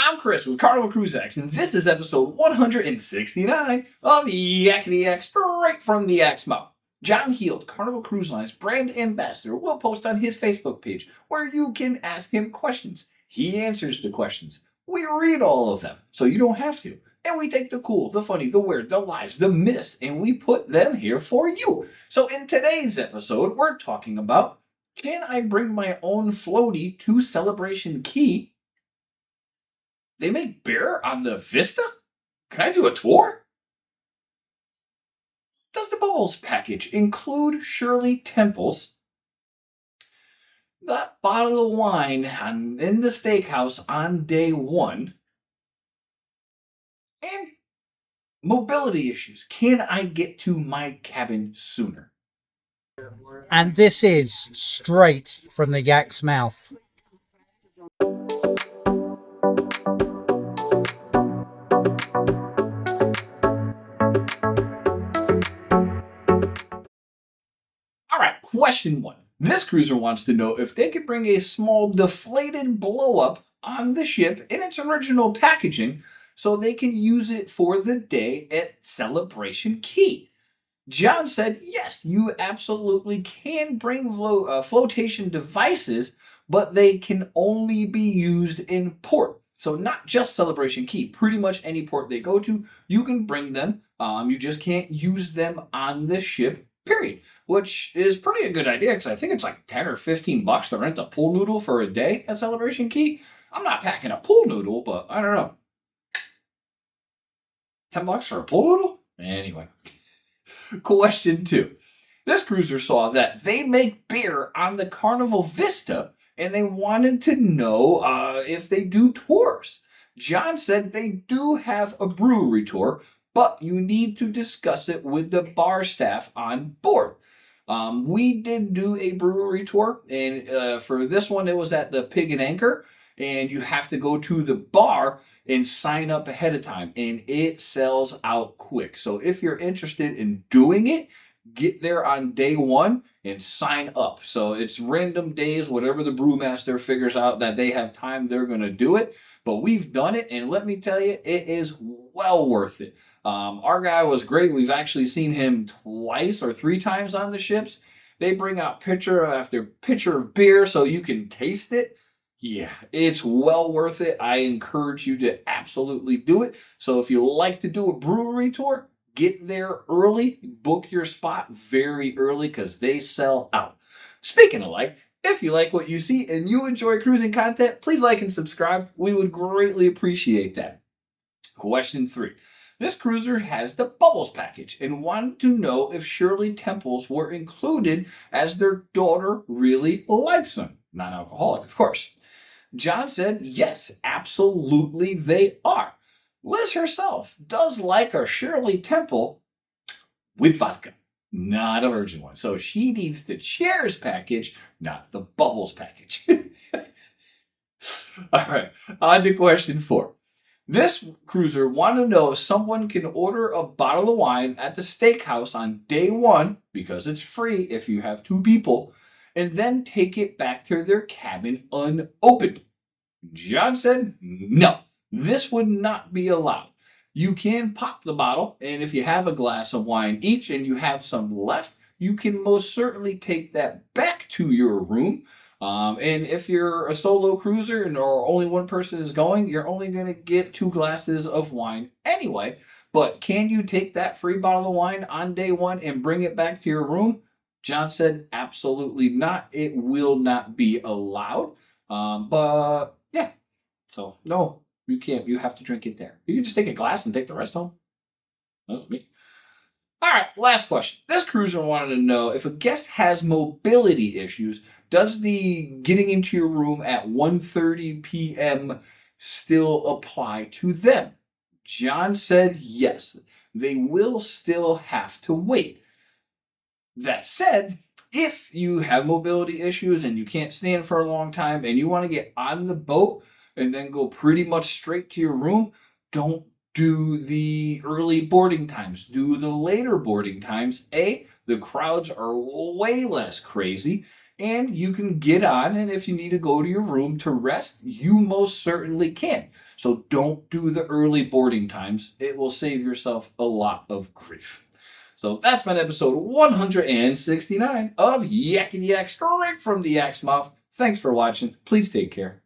I'm Chris with Carnival Cruise X, and this is episode 169 of Yakety-Yak straight from the Yak's mouth. John Heald, Carnival Cruise Line's brand ambassador, will post on his Facebook page where you can ask him questions. He answers the questions. We read all of them, so you don't have to. And we take the cool, the funny, the weird, the lies, the myths, and we put them here for you. So in today's episode, we're talking about, can I bring my own floaty to Celebration Key? They make beer on the Vista? Can I do a tour? Does the Bubbles package include Shirley Temples? That bottle of wine in the steakhouse on day one? And mobility issues. Can I get to my cabin sooner? And this is straight from the Yak's mouth. Alright, question one. This cruiser wants to know if they could bring a small deflated blow-up on the ship in its original packaging so they can use it for the day at Celebration Key. John said, yes, you absolutely can bring flotation devices, but they can only be used in port. So not just Celebration Key, pretty much any port they go to, you can bring them. You just can't use them on the ship, period. Which is pretty a good idea, because I think it's like 10 or 15 bucks to rent a pool noodle for a day at Celebration Key. I'm not packing a pool noodle, but I don't know. 10 bucks for a pool noodle? Anyway. Question two. This cruiser saw that they make beer on the Carnival Vista, and they wanted to know if they do tours. John said they do have a brewery tour, but you need to discuss it with the bar staff on board. We did do a brewery tour, and for this one, it was at the Pig and Anchor, and you have to go to the bar and sign up ahead of time, and it sells out quick. So if you're interested in doing it, get there on day one and sign up. So it's random days, whatever the brewmaster figures out that they have time, they're going to do it. But we've done it, and let me tell you, it is well worth it. Our guy was great. We've actually seen him twice or three times on the ships. They bring out pitcher after pitcher of beer so you can taste it. Yeah, it's well worth it. I encourage you to absolutely do it. So if you like to do a brewery tour, get there early, book your spot very early because they sell out. Speaking of like, if you like what you see and you enjoy cruising content, please like and subscribe. We would greatly appreciate that. Question three. This cruiser has the Bubbles package and wanted to know if Shirley Temples were included as their daughter really likes them. Non-alcoholic, of course. John said, yes, absolutely they are. Liz herself does like a Shirley Temple with vodka, not a virgin one. So she needs the Cheers package, not the Bubbles package. All right, on to question four. This cruiser wanted to know if someone can order a bottle of wine at the steakhouse on day one, because it's free if you have two people, and then take it back to their cabin unopened. John said, no, this would not be allowed. You can pop the bottle, and if you have a glass of wine each and you have some left, you can most certainly take that back to your room. And if you're a solo cruiser or only one person is going, you're only going to get 2 glasses of wine anyway. But can you take that free bottle of wine on day one and bring it back to your room? John said, absolutely not. It will not be allowed. But yeah, so no, you can't. You have to drink it there. You can just take a glass and take the rest home. That was me. All right, last question. This cruiser wanted to know if a guest has mobility issues, does the getting into your room at 1:30 p.m. still apply to them? John said yes. They will still have to wait. That said, if you have mobility issues and you can't stand for a long time and you want to get on the boat and then go pretty much straight to your room, don't do the early boarding times. Do the later boarding times. A, the crowds are way less crazy. and you can get on, and if you need to go to your room to rest, you most certainly can. So don't do the early boarding times. It will save yourself a lot of grief. So that's been episode 169 of Yakety-Yak, straight from the Yak's mouth. Thanks for watching. Please take care.